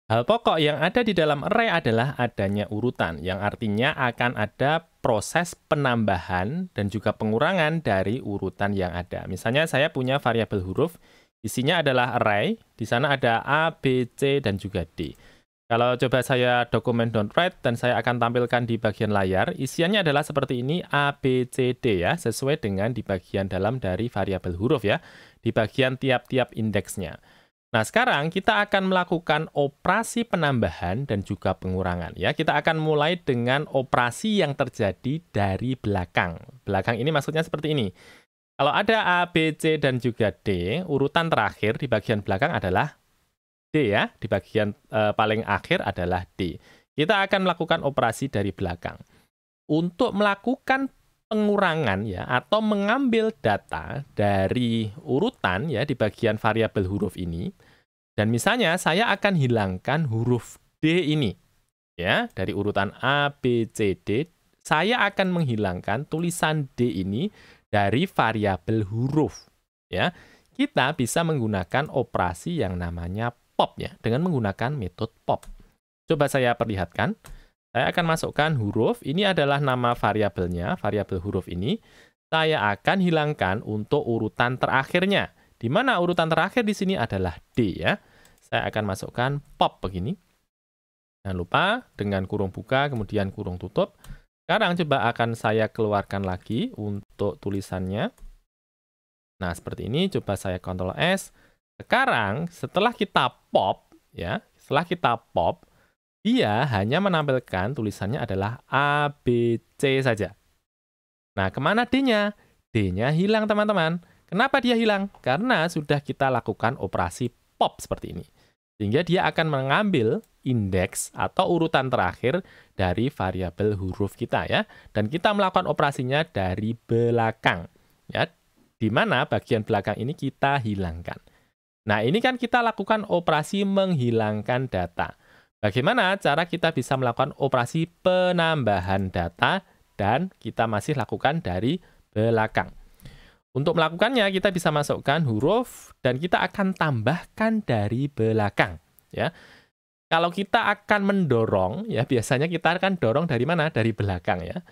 Hal pokok yang ada di dalam array adalah adanya urutan, yang artinya akan ada proses penambahan dan juga pengurangan dari urutan yang ada. Misalnya saya punya variabel huruf, isinya adalah array, di sana ada A, B, C, dan juga D. Kalau coba saya dokumen.write dan saya akan tampilkan di bagian layar, isiannya adalah seperti ini A, B, C, D ya, sesuai dengan di bagian dalam dari variabel huruf ya, di bagian tiap-tiap indeksnya. Nah, sekarang kita akan melakukan operasi penambahan dan juga pengurangan ya. Kita akan mulai dengan operasi yang terjadi dari belakang. Belakang ini maksudnya seperti ini. Kalau ada A, B, C, dan juga D, urutan terakhir di bagian belakang adalah D ya. Di bagian paling akhir adalah D. Kita akan melakukan operasi dari belakang. Untuk melakukan pengurangan ya atau mengambil data dari urutan ya di bagian variabel huruf ini, dan misalnya saya akan hilangkan huruf D ini ya dari urutan A, B, C, D, saya akan menghilangkan tulisan D ini dari variabel huruf ya. Kita bisa menggunakan operasi yang namanya pop ya dengan menggunakan metode pop. Coba saya perlihatkan. Saya akan masukkan huruf, ini adalah nama variabelnya, variabel huruf ini. Saya akan hilangkan untuk urutan terakhirnya. Di mana urutan terakhir di sini adalah D ya. Saya akan masukkan pop begini. Jangan lupa dengan kurung buka, kemudian kurung tutup. Sekarang coba akan saya keluarkan lagi untuk tulisannya. Nah, seperti ini, coba saya Ctrl S. Sekarang, setelah kita pop, ya, dia hanya menampilkan tulisannya adalah A, B, C saja. Nah, kemana D-nya? D-nya hilang, teman-teman. Kenapa dia hilang? Karena sudah kita lakukan operasi pop seperti ini. Sehingga dia akan mengambil indeks atau urutan terakhir dari variabel huruf kita ya. Dan kita melakukan operasinya dari belakang. Ya, di mana bagian belakang ini kita hilangkan. Nah, ini kan kita lakukan operasi menghilangkan data. Bagaimana cara kita bisa melakukan operasi penambahan data dan kita masih lakukan dari belakang. Untuk melakukannya, kita bisa masukkan huruf dan kita akan tambahkan dari belakang. Ya. Kalau kita akan mendorong, ya biasanya kita akan dorong dari mana? Dari belakang ya.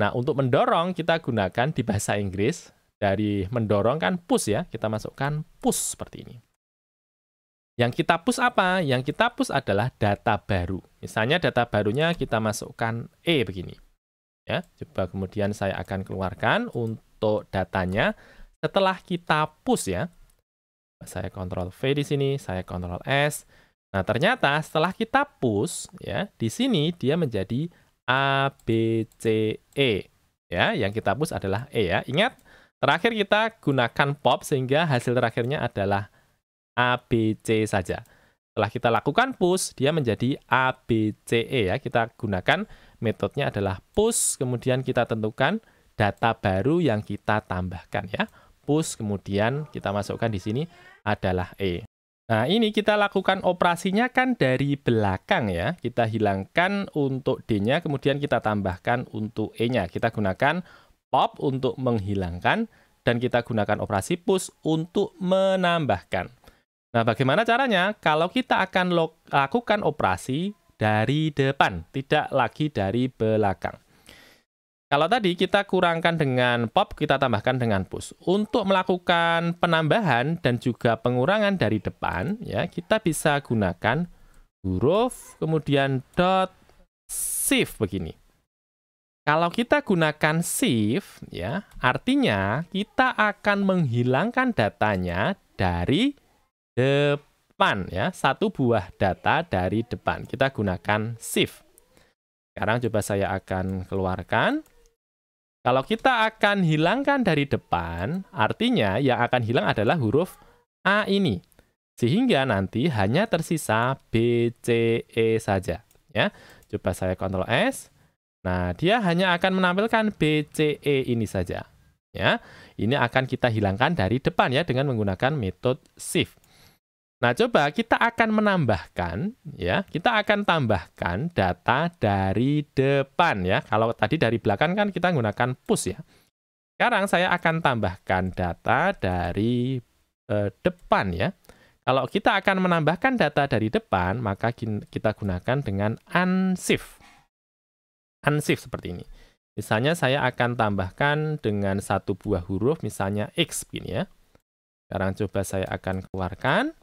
Nah, untuk mendorong kita gunakan di bahasa Inggris, dari mendorong kan push ya, kita masukkan push seperti ini. Yang kita push apa? Yang kita push adalah data baru. Misalnya data barunya kita masukkan E begini. Ya, coba kemudian saya akan keluarkan untuk datanya. Setelah kita push ya, saya Ctrl V di sini, saya Ctrl S. Nah, ternyata setelah kita push ya, di sini dia menjadi A, B, C, E. Ya, yang kita push adalah E ya. Ingat, terakhir kita gunakan pop sehingga hasil terakhirnya adalah A, B, C saja. Setelah kita lakukan push, dia menjadi A, B, C, E ya. Kita gunakan metodenya adalah push, kemudian kita tentukan data baru yang kita tambahkan ya. Push, kemudian kita masukkan di sini adalah E. Nah, ini kita lakukan operasinya kan dari belakang ya. Kita hilangkan untuk D-nya, kemudian kita tambahkan untuk E-nya. Kita gunakan pop untuk menghilangkan, dan kita gunakan operasi push untuk menambahkan. Nah, bagaimana caranya? Kalau kita akan lakukan operasi dari depan, tidak lagi dari belakang. Kalau tadi kita kurangkan dengan pop, kita tambahkan dengan push. Untuk melakukan penambahan dan juga pengurangan dari depan, ya kita bisa gunakan huruf, kemudian dot shift begini. Kalau kita gunakan shift, ya artinya kita akan menghilangkan datanya dari depan ya, satu buah data dari depan. Kita gunakan shift. Sekarang coba saya akan keluarkan. Kalau kita akan hilangkan dari depan, artinya yang akan hilang adalah huruf A ini. Sehingga nanti hanya tersisa B, C, E saja ya. Coba saya Ctrl S. Nah, dia hanya akan menampilkan B, C, E ini saja ya. Ini akan kita hilangkan dari depan ya dengan menggunakan metode shift. Nah, coba kita akan menambahkan, ya, kita akan tambahkan data dari depan, ya. Kalau tadi dari belakang kan kita menggunakan push, ya. Sekarang saya akan tambahkan data dari depan, ya. Kalau kita akan menambahkan data dari depan, maka kita gunakan dengan unshift. Unshift seperti ini. Misalnya saya akan tambahkan dengan satu buah huruf, misalnya X begini ya. Sekarang coba saya akan keluarkan.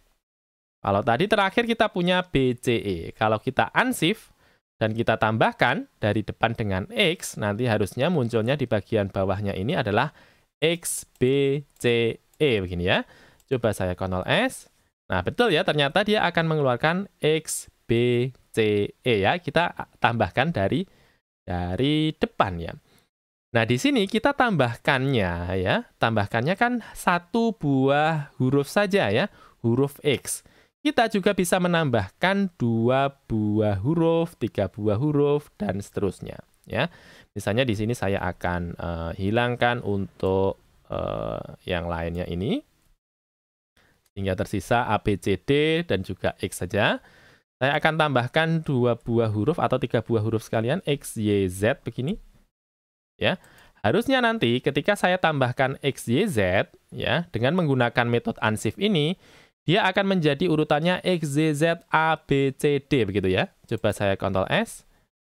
Kalau tadi terakhir kita punya BCE. Kalau kita unshift dan kita tambahkan dari depan dengan X, nanti harusnya munculnya di bagian bawahnya ini adalah XBCE begini ya. Coba saya Ctrl S. Nah, betul ya, ternyata dia akan mengeluarkan XBCE ya. Kita tambahkan dari depan ya. Nah, di sini kita tambahkannya ya. Tambahkannya kan satu buah huruf saja ya, huruf X. Kita juga bisa menambahkan 2 buah huruf, 3 buah huruf, dan seterusnya ya. Misalnya di sini saya akan hilangkan untuk yang lainnya ini. Sehingga tersisa A, B, C, D, dan juga X saja. Saya akan tambahkan 2 buah huruf atau 3 buah huruf sekalian, X, Y, Z, begini. Ya, harusnya nanti ketika saya tambahkan X, Y, Z, ya, dengan menggunakan metode unshift ini, dia akan menjadi urutannya X, Y, Z, A, B, C, D, begitu ya. Coba saya Ctrl S.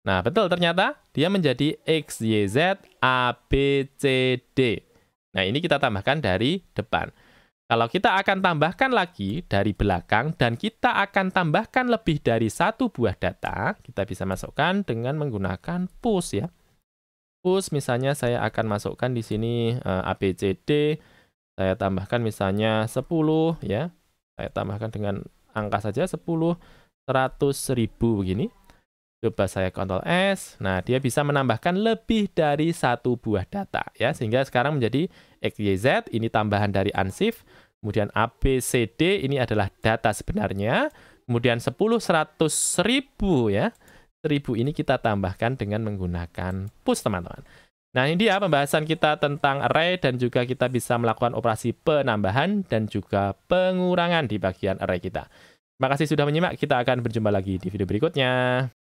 Nah, betul ternyata dia menjadi X, Y, Z, A, B, C, D. Nah, ini kita tambahkan dari depan. Kalau kita akan tambahkan lagi dari belakang dan kita akan tambahkan lebih dari satu buah data, kita bisa masukkan dengan menggunakan push ya. Push misalnya saya akan masukkan di sini A, B, C, D. Saya tambahkan misalnya 10 ya. Saya tambahkan dengan angka saja 10, 100, 1000 begini. Coba saya Ctrl S. Nah, dia bisa menambahkan lebih dari satu buah data ya, sehingga sekarang menjadi X, Y, Z, ini tambahan dari unshift. Kemudian A, B, C, D ini adalah data sebenarnya. Kemudian 10, 100, 1000 ya. 1000 ini kita tambahkan dengan menggunakan push, teman-teman. Nah, ini dia pembahasan kita tentang array dan juga kita bisa melakukan operasi penambahan dan juga pengurangan di bagian array kita. Terima kasih sudah menyimak. Kita akan berjumpa lagi di video berikutnya.